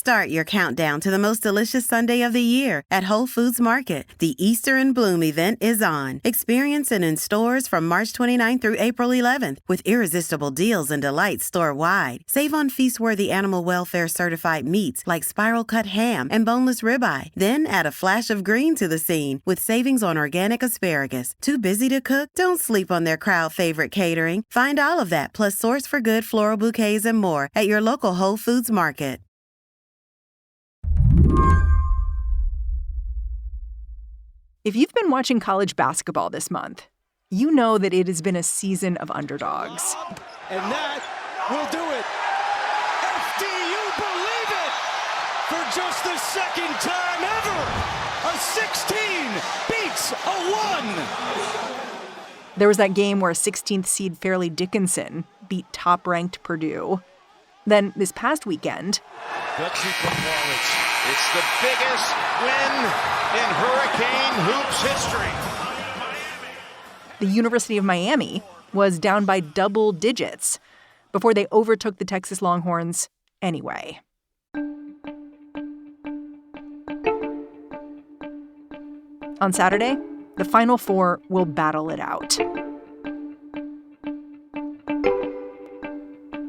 Start your countdown to the most delicious Sunday of the year at Whole Foods Market. The Easter in Bloom event is on. Experience it in stores from March 29th through April 11th with irresistible deals and delights store-wide. Save on feast-worthy animal welfare certified meats like spiral cut ham and boneless ribeye. Then add a flash of green to the scene with savings on organic asparagus. Too busy to cook? Don't sleep on their crowd favorite catering. Find all of that plus Source for Good floral bouquets and more at your local Whole Foods Market. If you've been watching college basketball this month, you know that it has been a season of underdogs. And that will do it. FDU believe it! For just the second time ever, a 16 beats a 1. There was that game where 16th seed Fairleigh Dickinson beat top-ranked Purdue. Then this past weekend, Gutsy performance. It's the biggest win in Hurricane Hoops history. the University of Miami was down by double digits before they overtook the Texas Longhorns anyway. On Saturday, the Final Four will battle it out.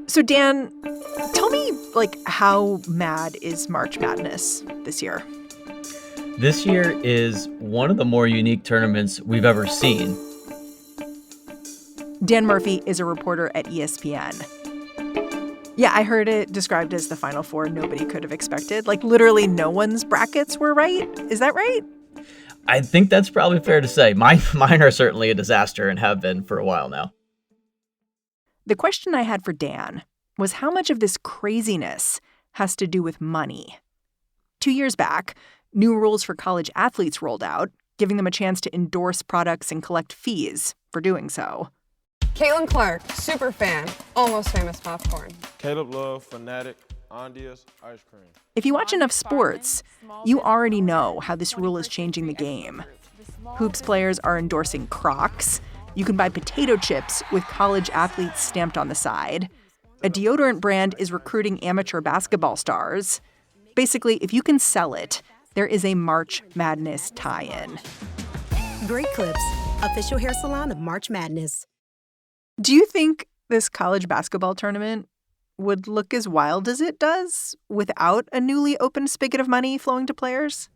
So, Dan, tell me, how mad is March Madness this year? This year is one of the more unique tournaments we've ever seen. Dan Murphy is a reporter at ESPN. Yeah, I heard it described as the Final Four nobody could have expected. Literally no one's brackets were right. Is that right? I think that's probably fair to say. Mine are certainly a disaster and have been for a while now. The question I had for Dan was how much of this craziness has to do with money. 2 years back, new rules for college athletes rolled out, giving them a chance to endorse products and collect fees for doing so. Caitlin Clark, super fan, almost famous popcorn. Caleb Love, fanatic, Andia's ice cream. If you watch enough sports, you already know how this rule is changing the game. Hoops players are endorsing Crocs. You can buy potato chips with college athletes stamped on the side. A deodorant brand is recruiting amateur basketball stars. Basically, if you can sell it, there is a March Madness tie-in. Great Clips, official hair salon of March Madness. Do you think this college basketball tournament would look as wild as it does without a newly opened spigot of money flowing to players?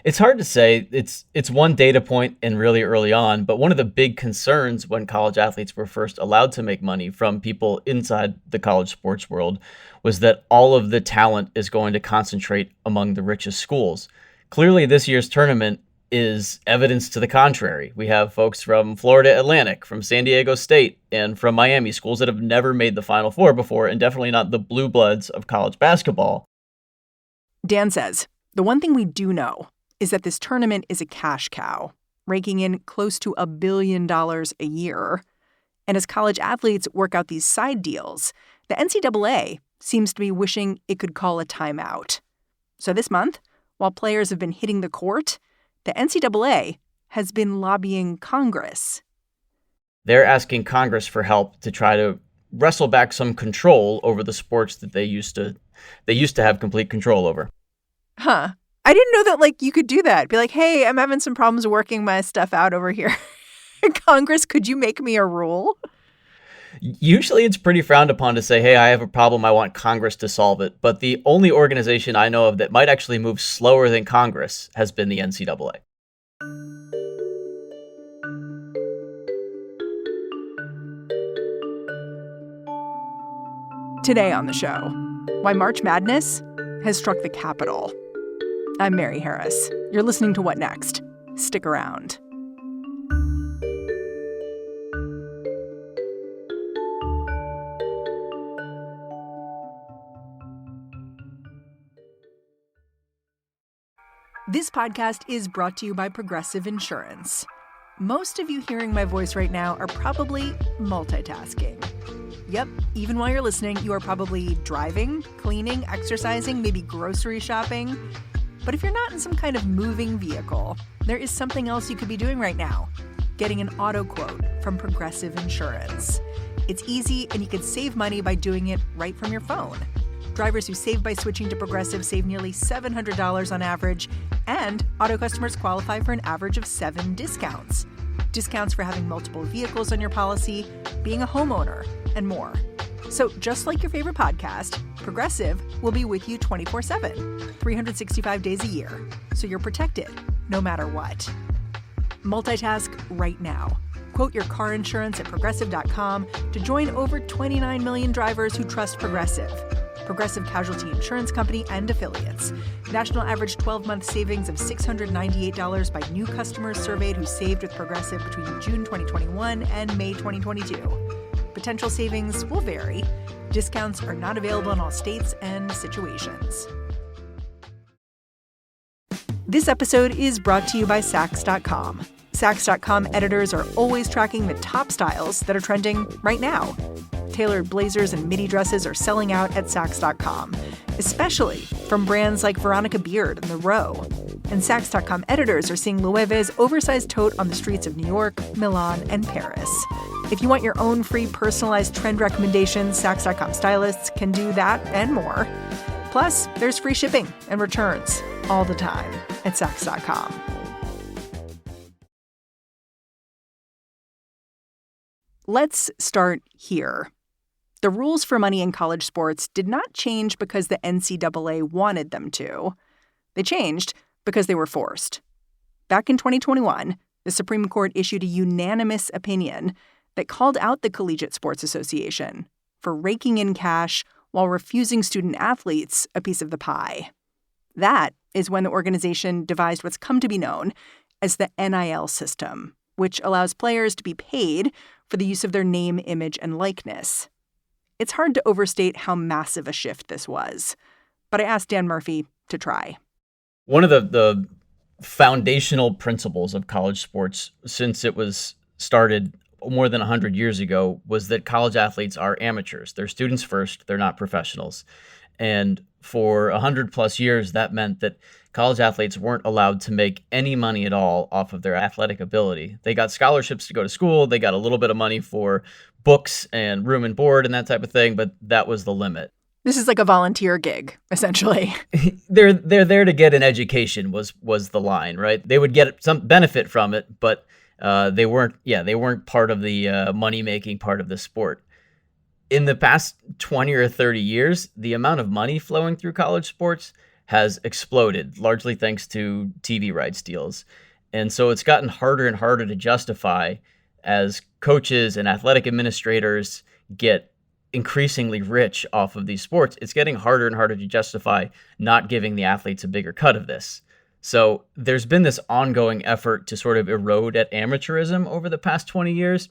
It's hard to say. It's one data point and really early on, but one of the big concerns when college athletes were first allowed to make money from people inside the college sports world was that all of the talent is going to concentrate among the richest schools. Clearly, this year's tournament is evidence to the contrary. We have folks from Florida Atlantic, from San Diego State, and from Miami, schools that have never made the Final Four before, and definitely not the blue bloods of college basketball. Dan says, the one thing we do know is that this tournament is a cash cow, raking in close to $1 billion a year. And as college athletes work out these side deals, the NCAA seems to be wishing it could call a timeout. So this month, while players have been hitting the court, the NCAA has been lobbying Congress. They're asking Congress for help to try to wrestle back some control over the sports that they used to have complete control over. Huh. I didn't know that, you could do that. Be like, hey, I'm having some problems working my stuff out over here. Congress, could you make me a rule? Usually it's pretty frowned upon to say, hey, I have a problem, I want Congress to solve it. But the only organization I know of that might actually move slower than Congress has been the NCAA. Today on the show, why March Madness has struck the Capitol. I'm Mary Harris. You're listening to What Next? Stick around. This podcast is brought to you by Progressive Insurance. Most of you hearing my voice right now are probably multitasking. Yep, even while you're listening, you are probably driving, cleaning, exercising, maybe grocery shopping. But if you're not in some kind of moving vehicle, there is something else you could be doing right now. Getting an auto quote from Progressive Insurance. It's easy and you can save money by doing it right from your phone. Drivers who save by switching to Progressive save nearly $700 on average, and auto customers qualify for an average of 7 discounts. Discounts for having multiple vehicles on your policy, being a homeowner, and more. So just like your favorite podcast, Progressive will be with you 24/7, 365 days a year, so you're protected no matter what. Multitask right now. Quote your car insurance at Progressive.com to join over 29 million drivers who trust Progressive. Progressive Casualty Insurance Company and Affiliates. National average 12-month savings of $698 by new customers surveyed who saved with Progressive between June 2021 and May 2022. Potential savings will vary. Discounts are not available in all states and situations. This episode is brought to you by Saks.com. Saks.com editors are always tracking the top styles that are trending right now. Tailored blazers and midi dresses are selling out at Saks.com, especially from brands like Veronica Beard and The Row. And Saks.com editors are seeing Loewe's oversized tote on the streets of New York, Milan, and Paris. If you want your own free personalized trend recommendations, Saks.com stylists can do that and more. Plus, there's free shipping and returns all the time at Saks.com. Let's start here. The rules for money in college sports did not change because the NCAA wanted them to. They changed because they were forced. Back in 2021, the Supreme Court issued a unanimous opinion that called out the Collegiate Sports Association for raking in cash while refusing student athletes a piece of the pie. That is when the organization devised what's come to be known as the NIL system, which allows players to be paid for the use of their name, image, and likeness. It's hard to overstate how massive a shift this was, but I asked Dan Murphy to try. One of the foundational principles of college sports since it was started more than 100 years ago was that college athletes are amateurs. They're students first. They're not professionals. And for 100 plus years, that meant that college athletes weren't allowed to make any money at all off of their athletic ability. They got scholarships to go to school. They got a little bit of money for books and room and board and that type of thing, but that was the limit. This is like a volunteer gig, essentially. They're there to get an education was the line, right? They would get some benefit from it, but they weren't part of the money-making part of the sport. In the past 20 or 30 years, the amount of money flowing through college sports has exploded, largely thanks to TV rights deals. And so it's gotten harder and harder to justify as coaches and athletic administrators get increasingly rich off of these sports. It's getting harder and harder to justify not giving the athletes a bigger cut of this. So there's been this ongoing effort to sort of erode at amateurism over the past 20 years.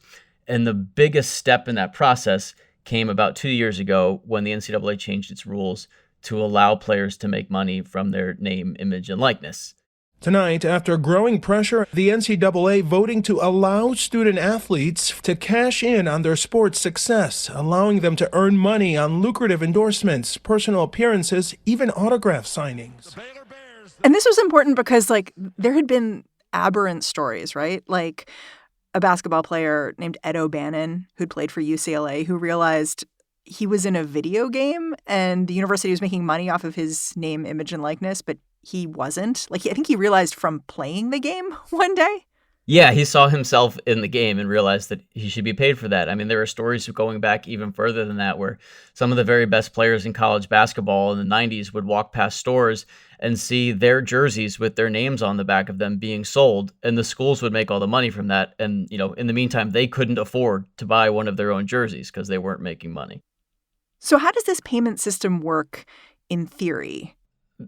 And the biggest step in that process came about 2 years ago when the NCAA changed its rules to allow players to make money from their name, image, and likeness. Tonight, after growing pressure, the NCAA voting to allow student athletes to cash in on their sports success, allowing them to earn money on lucrative endorsements, personal appearances, even autograph signings. And this was important because, there had been aberrant stories, right? Like a basketball player named Ed O'Bannon, who'd played for UCLA, who realized he was in a video game and the university was making money off of his name, image, and likeness, but he wasn't. I think he realized from playing the game one day. Yeah, he saw himself in the game and realized that he should be paid for that. I mean, there are stories going back even further than that, where some of the very best players in college basketball in the 90s would walk past stores and see their jerseys with their names on the back of them being sold, and the schools would make all the money from that. And, in the meantime, they couldn't afford to buy one of their own jerseys because they weren't making money. So how does this payment system work in theory?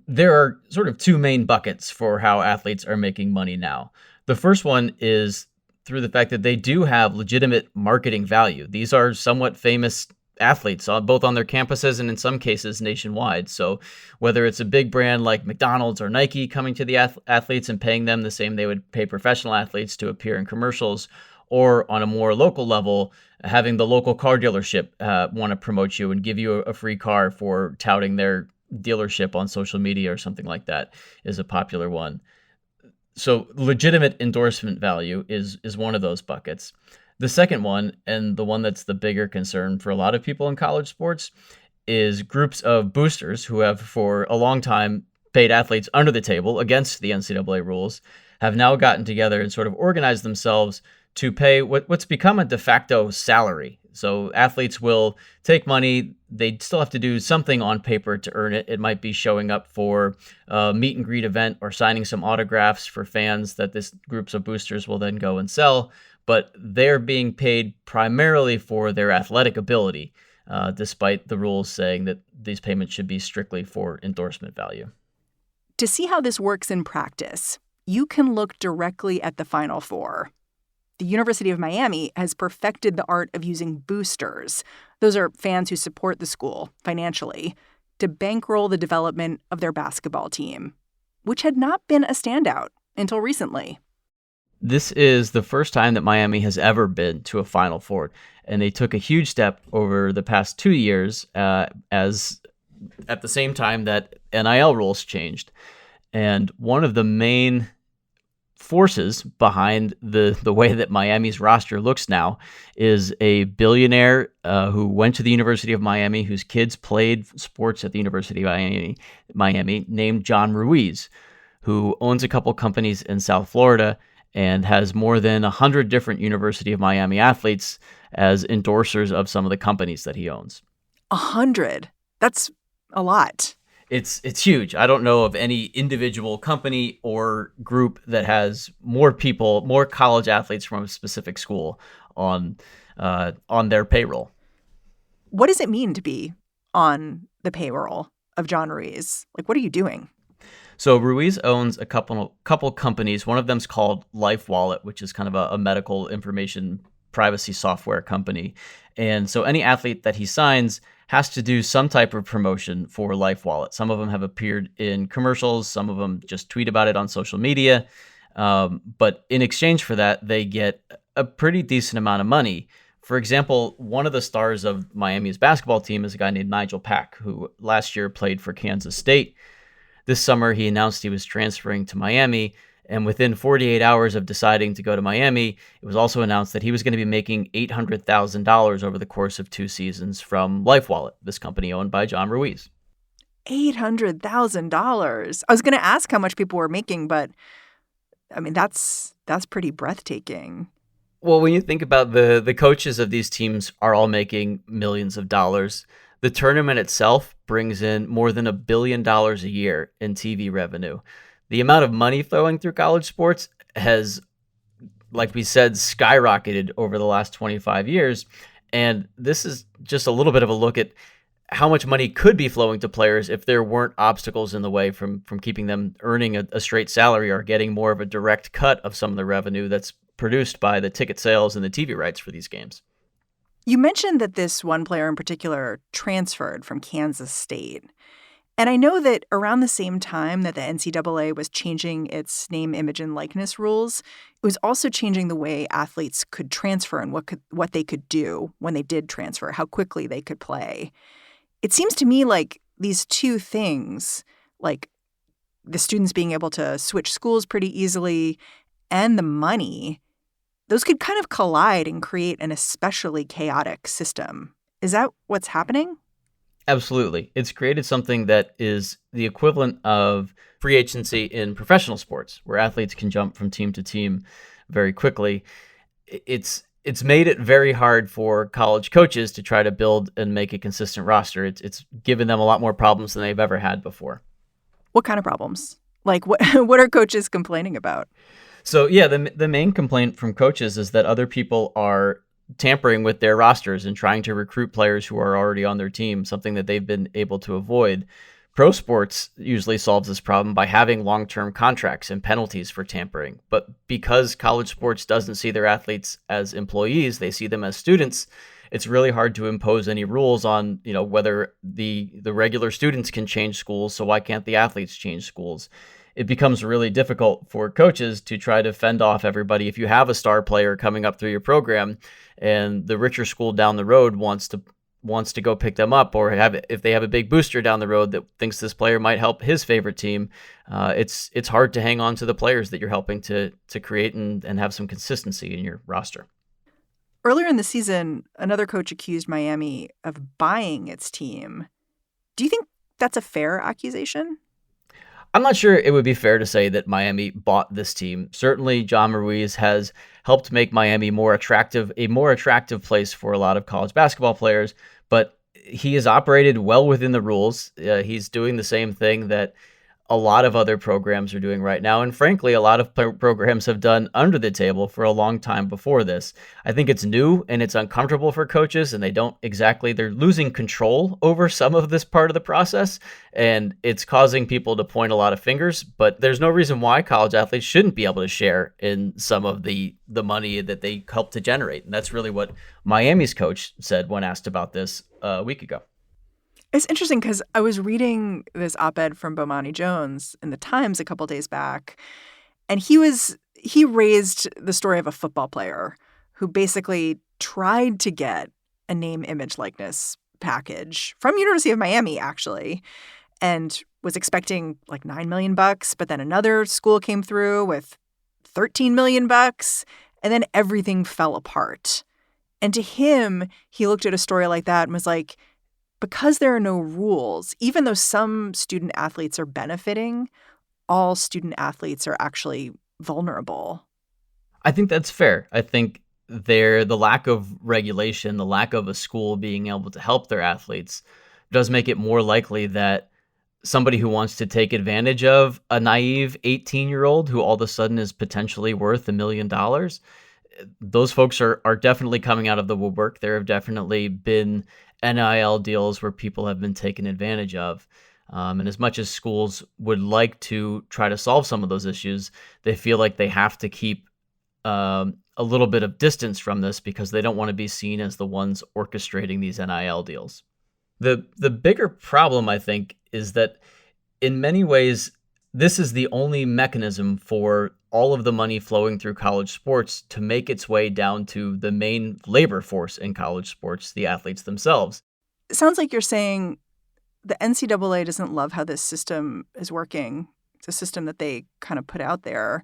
There are sort of two main buckets for how athletes are making money now. The first one is through the fact that they do have legitimate marketing value. These are somewhat famous athletes, both on their campuses and in some cases nationwide. So whether it's a big brand like McDonald's or Nike coming to the athletes and paying them the same they would pay professional athletes to appear in commercials, or on a more local level, having the local car dealership want to promote you and give you a free car for touting their dealership on social media or something like that is a popular one. So legitimate endorsement value is one of those buckets. The second one, and the one that's the bigger concern for a lot of people in college sports, is groups of boosters who have for a long time paid athletes under the table against the NCAA rules have now gotten together and sort of organized themselves to pay what's become a de facto salary. So athletes will take money. They still have to do something on paper to earn it. It might be showing up for a meet and greet event or signing some autographs for fans that this groups of boosters will then go and sell. But they're being paid primarily for their athletic ability, despite the rules saying that these payments should be strictly for endorsement value. To see how this works in practice, you can look directly at the Final Four. The University of Miami has perfected the art of using boosters. Those are fans who support the school financially to bankroll the development of their basketball team, which had not been a standout until recently. This is the first time that Miami has ever been to a Final Four, and they took a huge step over the past 2 years as at the same time that NIL rules changed. And one of the main forces behind the way that Miami's roster looks now is a billionaire who went to the University of Miami, whose kids played sports at the University of Miami, named John Ruiz, who owns a couple companies in South Florida and has more than 100 different University of Miami athletes as endorsers of some of the companies that he owns. 100? That's a lot. It's huge. I don't know of any individual company or group that has more people, more college athletes from a specific school on their payroll. What does it mean to be on the payroll of John Ruiz? Like, what are you doing? So Ruiz owns a couple companies. One of them's called LifeWallet, which is kind of a medical information privacy software company. And so any athlete that he signs has to do some type of promotion for LifeWallet. Some of them have appeared in commercials. Some of them just tweet about it on social media. But in exchange for that, they get a pretty decent amount of money. For example, one of the stars of Miami's basketball team is a guy named Nigel Pack, who last year played for Kansas State. This summer, he announced he was transferring to Miami. And within 48 hours of deciding to go to Miami, it was also announced that he was going to be making $800,000 over the course of 2 seasons from LifeWallet, this company owned by John Ruiz. $800,000. I was going to ask how much people were making, but I mean, that's pretty breathtaking. Well, when you think about the coaches of these teams are all making millions of dollars. The tournament itself brings in more than $1 billion a year in TV revenue. The amount of money flowing through college sports has, like we said, skyrocketed over the last 25 years. And this is just a little bit of a look at how much money could be flowing to players if there weren't obstacles in the way from keeping them earning a straight salary or getting more of a direct cut of some of the revenue that's produced by the ticket sales and the TV rights for these games. You mentioned that this one player in particular transferred from Kansas State. And I know that around the same time that the NCAA was changing its name, image, and likeness rules, it was also changing the way athletes could transfer and what they could do when they did transfer, how quickly they could play. It seems to me like these two things, like the students being able to switch schools pretty easily and the money, those could kind of collide and create an especially chaotic system. Is that what's happening? Absolutely. It's created something that is the equivalent of free agency in professional sports, where athletes can jump from team to team very quickly. It's made it very hard for college coaches to try to build and make a consistent roster. It's given them a lot more problems than they've ever had before. What kind of problems? Like, what are coaches complaining about? So, yeah, the main complaint from coaches is that other people are tampering with their rosters and trying to recruit players who are already on their team, something that they've been able to avoid. Pro sports usually solves this problem by having long-term contracts and penalties for tampering. But because college sports doesn't see their athletes as employees, they see them as students, it's really hard to impose any rules on, whether the regular students can change schools, so why can't the athletes change schools? It becomes really difficult for coaches to try to fend off everybody. If you have a star player coming up through your program and the richer school down the road wants to go pick them up, or if they have a big booster down the road that thinks this player might help his favorite team, it's hard to hang on to the players that you're helping to create and have some consistency in your roster. Earlier in the season, another coach accused Miami of buying its team. Do you think that's a fair accusation? I'm not sure it would be fair to say that Miami bought this team. Certainly, John Ruiz has helped make Miami a more attractive place for a lot of college basketball players, but he has operated well within the rules. He's doing the same thing that a lot of other programs are doing right now. And frankly, a lot of programs have done under the table for a long time before this. I think it's new and it's uncomfortable for coaches, and they're losing control over some of this part of the process. And it's causing people to point a lot of fingers, but there's no reason why college athletes shouldn't be able to share in some of the money that they help to generate. And that's really what Miami's coach said when asked about this a week ago. It's interesting because I was reading this op-ed from Bomani Jones in the Times a couple days back, and he raised the story of a football player who basically tried to get a name, image, likeness package from University of Miami, actually, and was expecting like $9 million, but then another school came through with $13 million, and then everything fell apart. And to him, he looked at a story like that and was like, because there are no rules, even though some student athletes are benefiting, all student athletes are actually vulnerable. I think that's fair. I think the lack of regulation, the lack of a school being able to help their athletes does make it more likely that somebody who wants to take advantage of a naive 18-year-old who all of a sudden is potentially worth $1 million, those folks are definitely coming out of the woodwork. There have definitely been NIL deals where people have been taken advantage of. And as much as schools would like to try to solve some of those issues, they feel like they have to keep a little bit of distance from this because they don't want to be seen as the ones orchestrating these NIL deals. The bigger problem, I think, is that in many ways, this is the only mechanism for all of the money flowing through college sports to make its way down to the main labor force in college sports, the athletes themselves. It sounds like you're saying the NCAA doesn't love how this system is working. It's a system that they kind of put out there.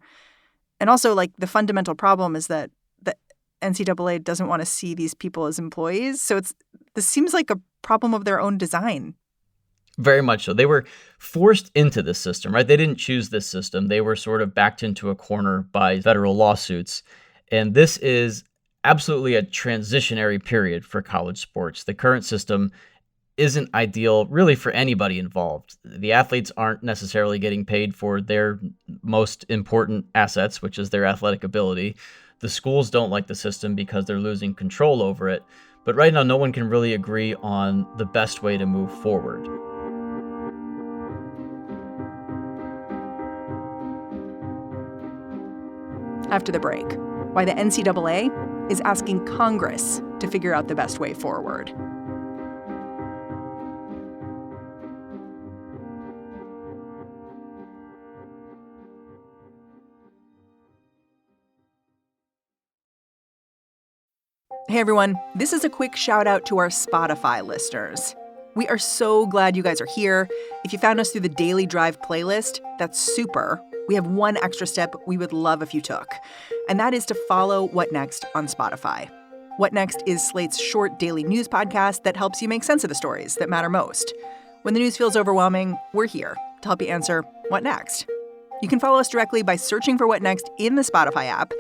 And also, like, the fundamental problem is that the NCAA doesn't want to see these people as employees. So this seems like a problem of their own design. Very much so. They were forced into this system, right? They didn't choose this system. They were sort of backed into a corner by federal lawsuits. And this is absolutely a transitionary period for college sports. The current system isn't ideal really for anybody involved. The athletes aren't necessarily getting paid for their most important assets, which is their athletic ability. The schools don't like the system because they're losing control over it. But right now, no one can really agree on the best way to move forward. After the break, why the NCAA is asking Congress to figure out the best way forward. Hey everyone, this is a quick shout out to our Spotify listeners. We are so glad you guys are here. If you found us through the Daily Drive playlist, that's super. We have one extra step we would love if you took, and that is to follow What Next on Spotify. What Next is Slate's short daily news podcast that helps you make sense of the stories that matter most. When the news feels overwhelming, we're here to help you answer what next. You can follow us directly by searching for What Next in the Spotify app.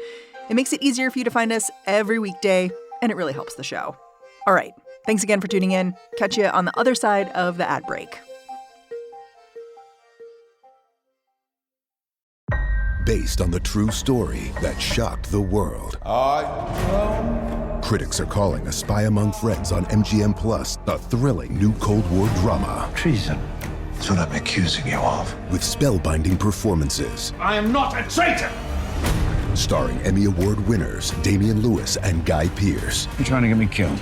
It makes it easier for you to find us every weekday, and it really helps the show. All right, thanks again for tuning in. Catch you on the other side of the ad break. Based on the true story that shocked the world. Critics are calling A Spy Among Friends on MGM Plus a thrilling new Cold War drama. Treason. That's what I'm accusing you of. With spellbinding performances. I am not a traitor! Starring Emmy Award winners Damian Lewis and Guy Pearce. You're trying to get me killed.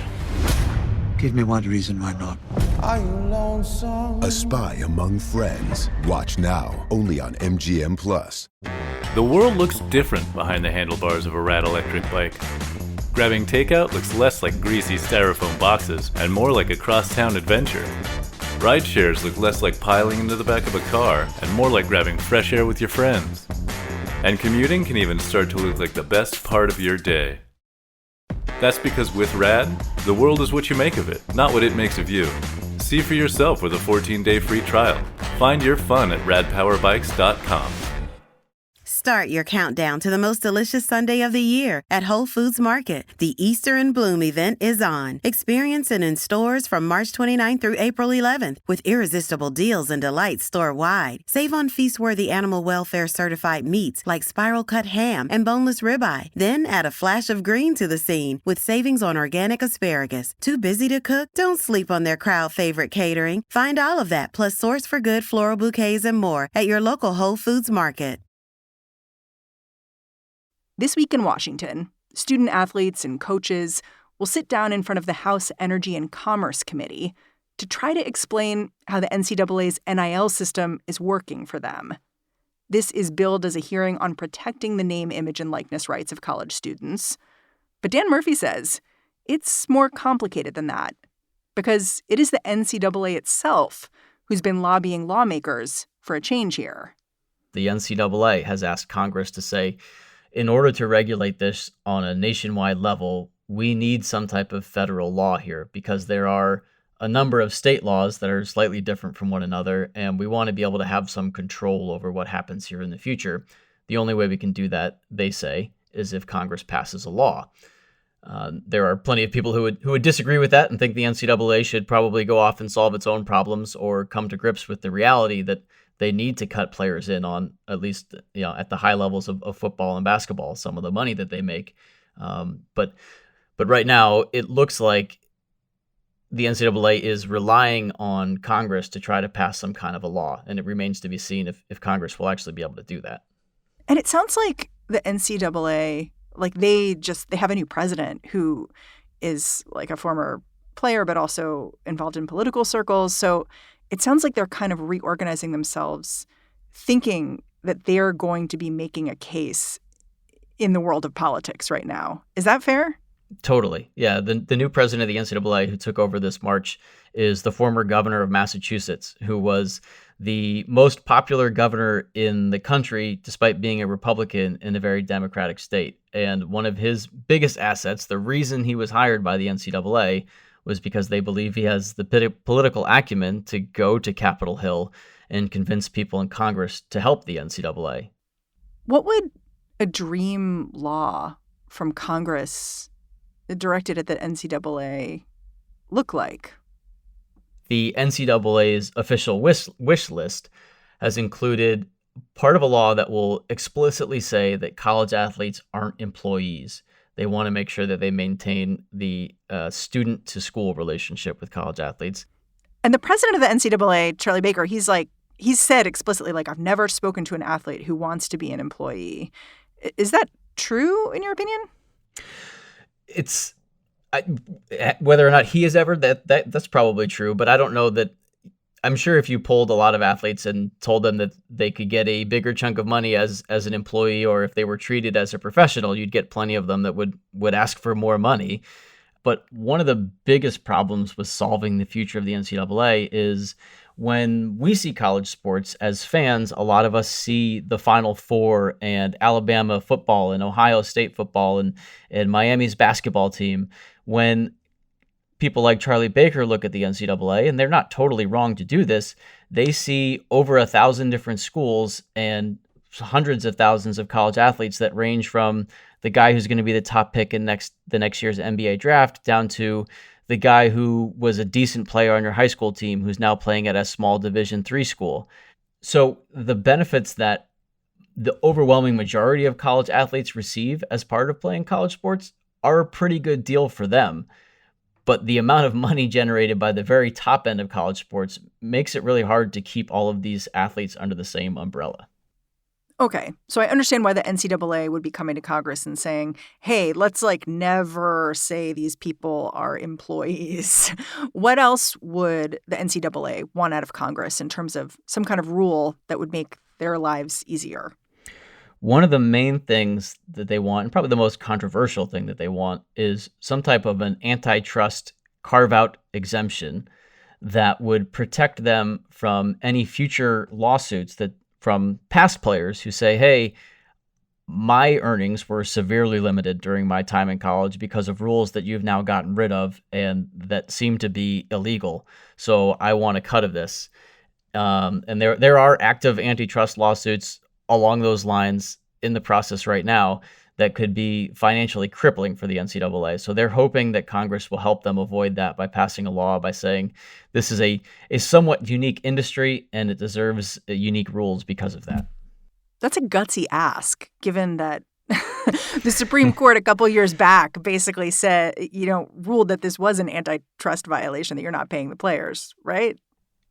Give me one reason why not. Are you lonesome? A Spy Among Friends. Watch now, only on MGM Plus. The world looks different behind the handlebars of a Rad electric bike. Grabbing takeout looks less like greasy styrofoam boxes and more like a cross-town adventure. Ride shares look less like piling into the back of a car and more like grabbing fresh air with your friends. And commuting can even start to look like the best part of your day. That's because with Rad, the world is what you make of it, not what it makes of you. See for yourself with a 14-day free trial. Find your fun at radpowerbikes.com. Start your countdown to the most delicious Sunday of the year at Whole Foods Market. The Easter in Bloom event is on. Experience it in stores from March 29th through April 11th with irresistible deals and delights store-wide. Save on feast-worthy animal welfare certified meats like spiral cut ham and boneless ribeye. Then add a flash of green to the scene with savings on organic asparagus. Too busy to cook? Don't sleep on their crowd favorite catering. Find all of that plus Source for Good floral bouquets and more at your local Whole Foods Market. This week in Washington, student athletes and coaches will sit down in front of the House Energy and Commerce Committee to try to explain how the NCAA's NIL system is working for them. This is billed as a hearing on protecting the name, image, and likeness rights of college students. But Dan Murphy says it's more complicated than that because it is the NCAA itself who's been lobbying lawmakers for a change here. The NCAA has asked Congress to say, in order to regulate this on a nationwide level, we need some type of federal law here because there are a number of state laws that are slightly different from one another, and we want to be able to have some control over what happens here in the future. The only way we can do that, they say, is if Congress passes a law. There are plenty of people who would disagree with that and think the NCAA should probably go off and solve its own problems or come to grips with the reality that they need to cut players in on, at least at the high levels of football and basketball, some of the money that they make. But right now, it looks like the NCAA is relying on Congress to try to pass some kind of a law, and it remains to be seen if Congress will actually be able to do that. And it sounds like the NCAA, they have a new president who is like a former player, but also involved in political circles. So it sounds like they're kind of reorganizing themselves, thinking that they're going to be making a case in the world of politics right now. Is that fair? Totally. Yeah. The new president of the NCAA who took over this March is the former governor of Massachusetts, who was the most popular governor in the country, despite being a Republican in a very Democratic state. And one of his biggest assets, the reason he was hired by the NCAA, was because they believe he has the political acumen to go to Capitol Hill and convince people in Congress to help the NCAA. What would a dream law from Congress directed at the NCAA look like? The NCAA's official wish list has included part of a law that will explicitly say that college athletes aren't employees. They want to make sure that they maintain the student-to-school relationship with college athletes. And the president of the NCAA, Charlie Baker, he's said explicitly, I've never spoken to an athlete who wants to be an employee. Is that true, in your opinion? Whether or not he has ever, that's probably true. But I don't know that. I'm sure if you polled a lot of athletes and told them that they could get a bigger chunk of money as an employee, or if they were treated as a professional, you'd get plenty of them that would ask for more money. But one of the biggest problems with solving the future of the NCAA is when we see college sports as fans, a lot of us see the Final Four and Alabama football and Ohio State football and Miami's basketball team. When people like Charlie Baker look at the NCAA, and they're not totally wrong to do this, they see over 1,000 different schools and hundreds of thousands of college athletes that range from the guy who's going to be the top pick in the next year's NBA draft down to the guy who was a decent player on your high school team who's now playing at a small Division III school. So the benefits that the overwhelming majority of college athletes receive as part of playing college sports are a pretty good deal for them. But the amount of money generated by the very top end of college sports makes it really hard to keep all of these athletes under the same umbrella. Okay, so I understand why the NCAA would be coming to Congress and saying, hey, let's never say these people are employees. What else would the NCAA want out of Congress in terms of some kind of rule that would make their lives easier? One of the main things that they want, and probably the most controversial thing that they want, is some type of an antitrust carve-out exemption that would protect them from any future lawsuits from past players who say, hey, my earnings were severely limited during my time in college because of rules that you've now gotten rid of and that seem to be illegal. So I want a cut of this. And there are active antitrust lawsuits along those lines in the process right now that could be financially crippling for the NCAA. So they're hoping that Congress will help them avoid that by passing a law by saying this is a somewhat unique industry and it deserves unique rules because of that. That's a gutsy ask, given that the Supreme Court a couple years back basically said, ruled that this was an antitrust violation, that you're not paying the players, right?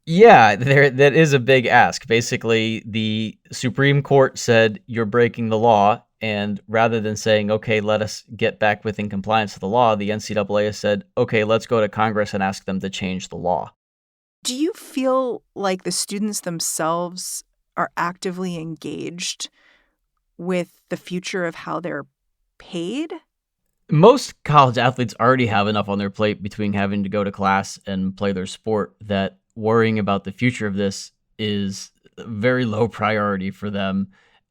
Yeah, that is a big ask. Basically, the Supreme Court said you're breaking the law, and rather than saying, okay, let us get back within compliance with the law, the NCAA has said, okay, let's go to Congress and ask them to change the law. Do you feel like the students themselves are actively engaged with the future of how they're paid? Most college athletes already have enough on their plate between having to go to class and play their sport that worrying about the future of this is a very low priority for them.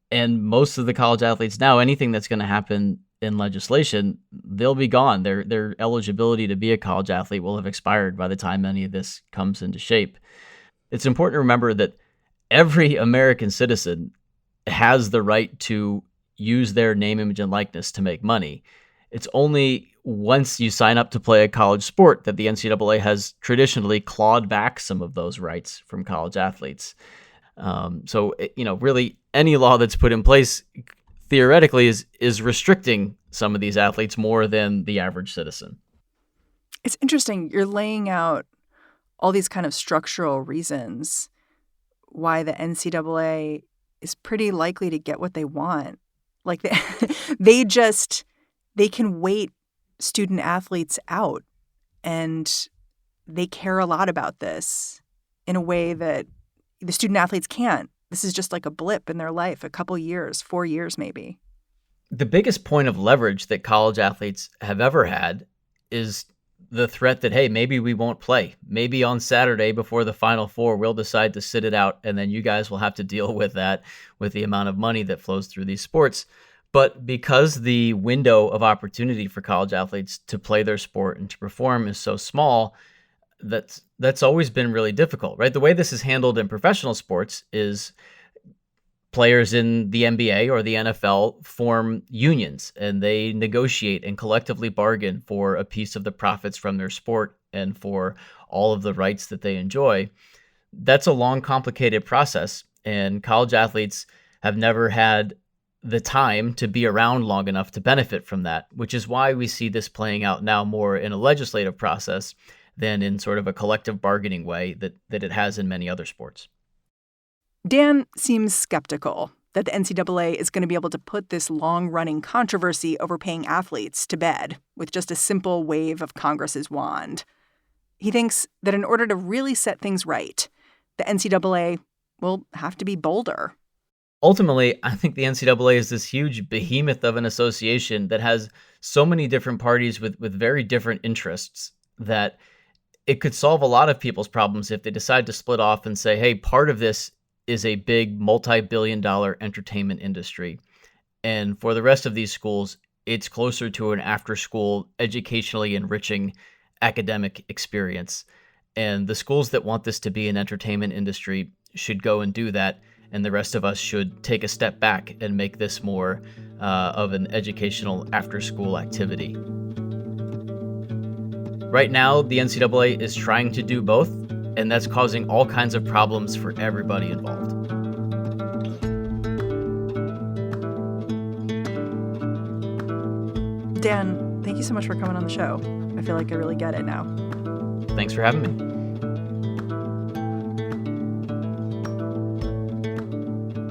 And most of the college athletes now, anything that's going to happen in legislation, they'll be gone. Their eligibility to be a college athlete will have expired by the time any of this comes into shape. It's important to remember that every American citizen has the right to use their name, image, and likeness to make money. It's only once you sign up to play a college sport that the NCAA has traditionally clawed back some of those rights from college athletes. So, really any law that's put in place theoretically is restricting some of these athletes more than the average citizen. It's interesting. You're laying out all these kind of structural reasons why the NCAA is pretty likely to get what they want. Like they can wait student athletes out, and they care a lot about this in a way that the student athletes can't. This is just like a blip in their life, a couple years, 4 years maybe. The biggest point of leverage that college athletes have ever had is the threat that, hey, maybe we won't play. Maybe on Saturday before the Final Four, we'll decide to sit it out, and then you guys will have to deal with that with the amount of money that flows through these sports. But because the window of opportunity for college athletes to play their sport and to perform is so small, that's always been really difficult, right? The way this is handled in professional sports is players in the NBA or the NFL form unions, and they negotiate and collectively bargain for a piece of the profits from their sport and for all of the rights that they enjoy. That's a long, complicated process, and college athletes have never had the time to be around long enough to benefit from that, which is why we see this playing out now more in a legislative process than in sort of a collective bargaining way that it has in many other sports. Dan seems skeptical that the NCAA is going to be able to put this long-running controversy over paying athletes to bed with just a simple wave of Congress's wand. He thinks that in order to really set things right, the NCAA will have to be bolder. Ultimately, I think the NCAA is this huge behemoth of an association that has so many different parties with very different interests that it could solve a lot of people's problems if they decide to split off and say, hey, part of this is a big multi-billion-dollar entertainment industry. And for the rest of these schools, it's closer to an after-school, educationally enriching academic experience. And the schools that want this to be an entertainment industry should go and do that. And the rest of us should take a step back and make this more of an educational after-school activity. Right now, the NCAA is trying to do both, and that's causing all kinds of problems for everybody involved. Dan, thank you so much for coming on the show. I feel like I really get it now. Thanks for having me.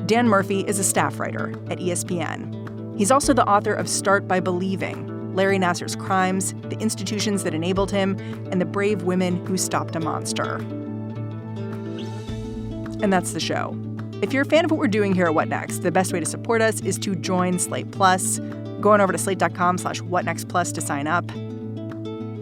Dan Murphy is a staff writer at ESPN. He's also the author of Start by Believing, Larry Nassar's Crimes, the Institutions That Enabled Him, and the Brave Women Who Stopped a Monster. And that's the show. If you're a fan of what we're doing here at What Next, the best way to support us is to join Slate Plus. Go on over to slate.com/whatnextplus to sign up.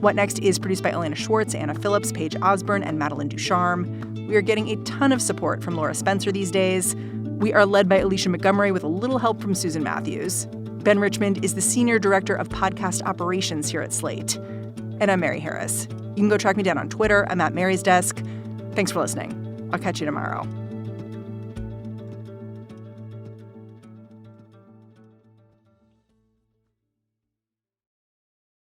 What Next is produced by Elena Schwartz, Anna Phillips, Paige Osborne, and Madeline Ducharme. We are getting a ton of support from Laura Spencer these days. We are led by Alicia Montgomery with a little help from Susan Matthews. Ben Richmond is the Senior Director of Podcast Operations here at Slate. And I'm Mary Harris. You can go track me down on Twitter. I'm at Mary's Desk. Thanks for listening. I'll catch you tomorrow.